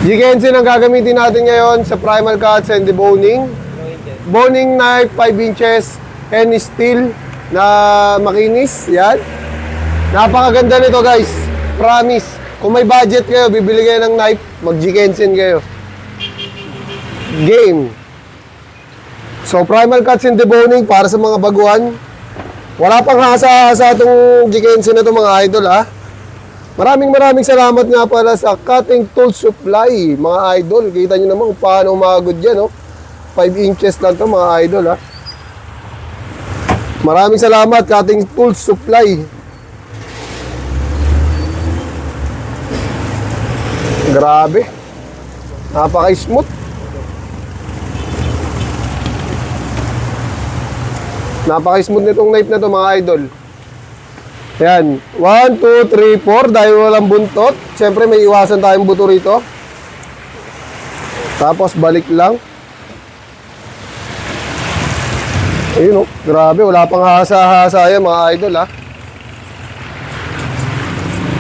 Jigensen ang gagamitin natin ngayon sa primal cuts and deboning. Boning knife 5 inches and steel na makinis. Yan. Napakaganda nito guys. Promise. Kung may budget kayo, bibili kayo ng knife, mag-Jigensen kayo. Game. So primal cuts and deboning para sa mga baguhan. Wala pang hasa-hasa itong Jigensen na ito mga idol ha. Maraming salamat nga pala sa Cutting Tool Supply mga idol. Kita nyo naman kung paano umagod yan. Oh. 5 inches lang ito mga idol ha. Maraming salamat Cutting Tool Supply. Grabe. Napaka-smooth. Napaka-smooth nitong knife na ito mga idol. Ayan, 1, 2, 3, 4 dahil walang buntot. Siyempre may iwasan tayong buto rito. Tapos balik lang. Ayun o, grabe, wala pang hasa-hasa yan mga idol ha.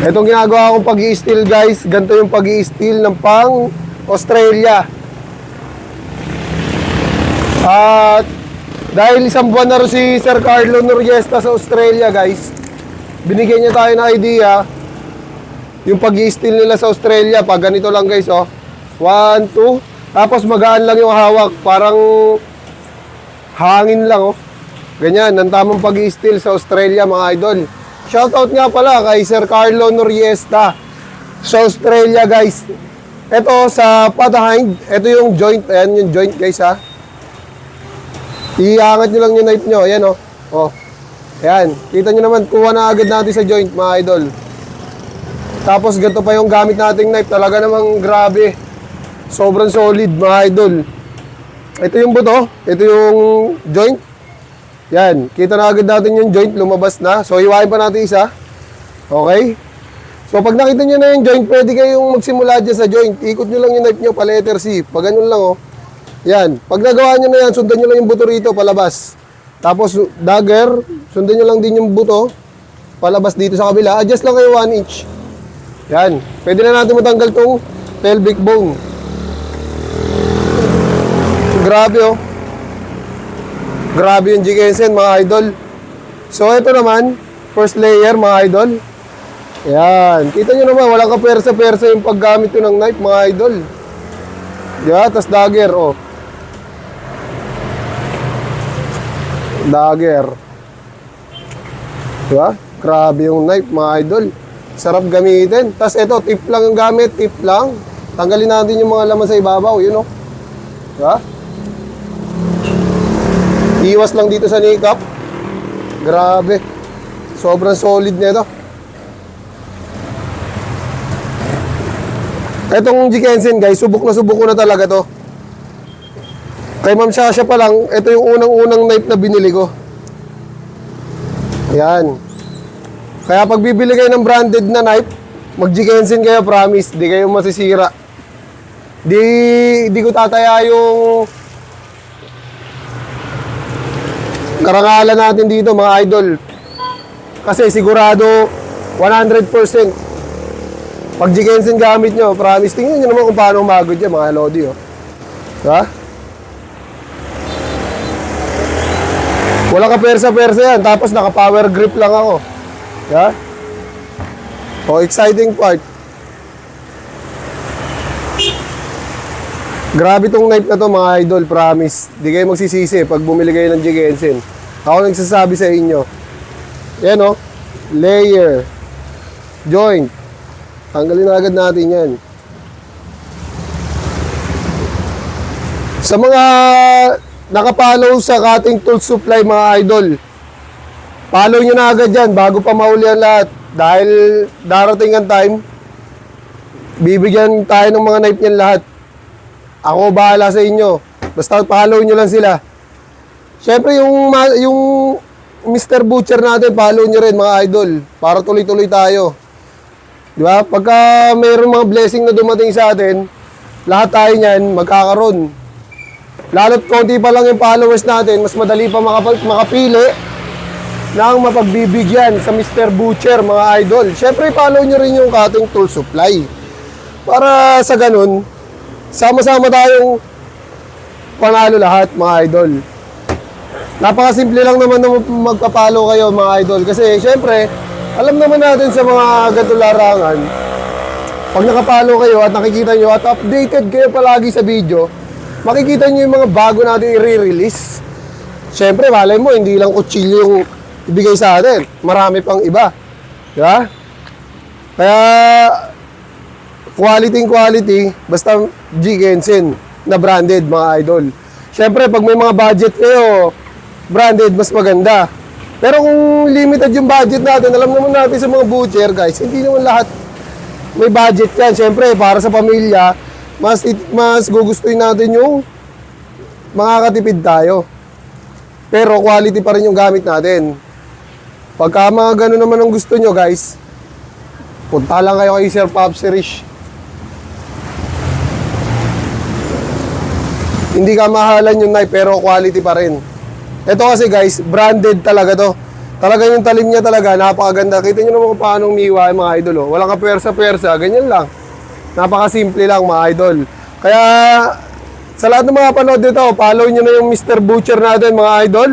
Itong ginagawa kong pag-i-steel guys, ganito yung pag-i-steel ng pang Australia. At dahil isang buwan na rin si Sir Carlo Noriesta sa Australia guys, binigyan niya tayo ng idea yung pag-i-steel nila sa Australia. Pag ganito lang guys oh, 1, 2, tapos magaan lang yung hawak, parang hangin lang oh. Ganyan, ang tamang pag-i-steel sa Australia mga idol. Shoutout nga pala kay Sir Carlo Noriesta sa Australia guys. Ito sa patahind, ito yung joint, ayan yung joint guys ha. Iangat nyo lang yung knife nyo, ayan oh. Oh. Ayan, kita nyo naman, kuha na agad natin sa joint mga idol. Tapos ganito pa yung gamit nating knife, talaga namang grabe. Sobrang solid mga idol. Ito yung buto, ito yung joint. Yan, kita na agad natin yung joint, lumabas na. So hiwain pa natin isa. Okay? So pag nakita nyo na yung joint, pwede kayong magsimula dyan sa joint. Ikot nyo lang yung knife nyo pa letter C. Pag ganun lang oh. Yan, pag nagawa nyo na yan, sundan nyo lang yung buto rito, palabas. Tapos dagger, sundan nyo lang din yung buto, palabas dito sa kabila. Adjust lang kayo 1 inch. Yan, pwede na natin matanggal tong pelvic bone. Grabe oh. Grabe yung Jigensen mga idol. So ito naman, first layer mga idol. Yan, kita nyo naman, walang kapersa-persa yung paggamit ko ng knife mga idol. Yan, tas dagger oh. Dagger. Diba? Grabe yung knife mga idol. Sarap gamitin. Tas ito, tip lang ang gamit, tip lang. Tanggalin natin yung mga laman sa ibabaw, yun oh. Diba? Iwas lang dito sa kneecap. Grabe. Sobrang solid nito. Etong Jigensen guys, subok ko na talaga to. Kay Ma'am Shasha pa lang, ito yung unang-unang knife na binili ko. Ayan. Kaya pag bibili kayo ng branded na knife, mag-Jigensen kayo, promise. Di kayo masisira. Di ko tataya yung karangalan natin dito mga idol. Kasi sigurado 100% pag Jigensen gamit nyo, promise. Tingnan nyo naman kung paano umagod yan mga lodi oh. Diba? Wala ka persa-persa yan. Tapos naka-power grip lang ako. Diba? O, exciting part. Grabe tong knife na to mga idol, promise. Di kayo magsisisi pag bumili kayo ng Jigensen. Ako nagsasabi sa inyo. Yan o. Layer. Joint. Tanggalin na agad natin yan. Sa mga nakapollow sa Cutting Tool Supply mga idol, follow nyo na agad yan bago pa mahuli ang lahat. Dahil darating ang time, bibigyan tayo ng mga knife niyan lahat. Ako bahala sa inyo. Basta follow nyo lang sila. Siyempre yung Mr. Butcher natin, follow nyo rin mga idol. Para tuloy-tuloy tayo. Diba? Pagka mayroong mga blessing na dumating sa atin, lahat tayo niyan magkakaroon. Lalo't konti pa lang yung followers natin, mas madali pa makapili ng mapagbibigyan sa Mr. Butcher mga idol. Siyempre follow nyo rin yung Cutting Tool Supply. Para sa ganun, sama-sama tayong panalo lahat, mga idol. Napakasimple lang naman na magpapalo kayo, mga idol. Kasi, syempre, alam naman natin sa mga ganitong larangan, pag nakapalo kayo at nakikita nyo at updated kayo palagi sa video, makikita nyo yung mga bago natin i-release. Syempre, malay mo, hindi lang kutsilyo yung ibigay sa atin. Marami pang iba. Diba? Kaya, quality, basta G Kensen na branded, mga idol. Syempre, pag may mga budget kayo, branded, mas maganda. Pero kung limited yung budget natin, alam naman natin sa mga butcher, guys, hindi naman lahat may budget yan. Syempre, para sa pamilya, mas gugustuhin natin yung makakatipid tayo. Pero quality pa rin yung gamit natin. Pagka mga gano'n naman ang gusto nyo, guys, punta lang kayo kay Sir Pops Rish. Hindi ka mahalan yung knife, pero quality pa rin. Ito kasi, guys, branded talaga to. Talaga yung talim niya talaga, napakaganda. Kita nyo naman kung paano umiwa mga idol. Oh. Walang kapersa-persa, ganyan lang. Napakasimple lang, mga idol. Kaya, sa lahat ng mga panood dito, follow nyo na yung Mr. Butcher natin, mga idol.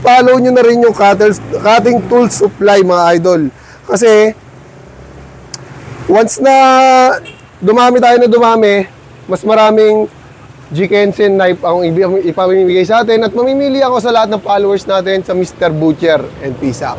Follow nyo na rin yung cutting tool supply, mga idol. Kasi, once na dumami tayo na dumami, mas maraming G Kensen knife ang ipamimigay sa atin at mamimili ako sa lahat ng followers natin sa Mr. Butcher, and peace out.